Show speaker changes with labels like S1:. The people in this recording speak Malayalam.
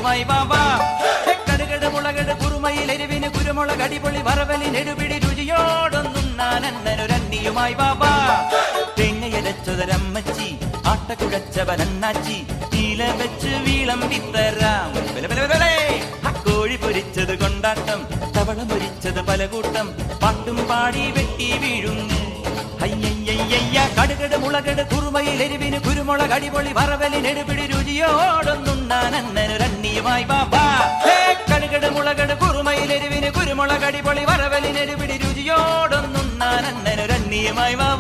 S1: രണ്ണിയുമായി ബാബാ കടുകട് മുളകട് കുറുമയിലെരിവിന് കുരുമുളക് അടിപൊളി വറവലിനെടുപിടി രുചിയോടൊന്നുണ്ണാൻ അണ്ണനു രണ്ണിയുമായി ബാബാ തേങ്ങയരച്ചൊരമ്മച്ചി ആട്ടക്കുഴച്ചവനണ്ണാച്ചി നീല വെച്ച് വിളമ്പിത്തരാം കോഴി പൊരിച്ചത് കൊണ്ടാട്ടം തവള പൊരിച്ചത് പലകൂട്ടം പാട്ടും പാടി വെട്ടി വീഴുന്നു അയ്യയ്യയ്യ കടുകട് മുളകട് കുറുമയിലെരിവിന് കുരുമുളക് അടിപൊളി വറവലിനെടുപിടി രുചിയോടൊന്നുണ്ണാൻ അണ്ണനു രണ്ണിയുമായി ബാബാ കടുകട് മുളകട് കുറുമയിലെരിവിന് കുരുമുളക് അടിപൊളി വറവലിനെടുപിടി രുചിയോടൊന്നുണ്ണാൻ അണ്ണനു രണ്ണിയുമായി ബാബാ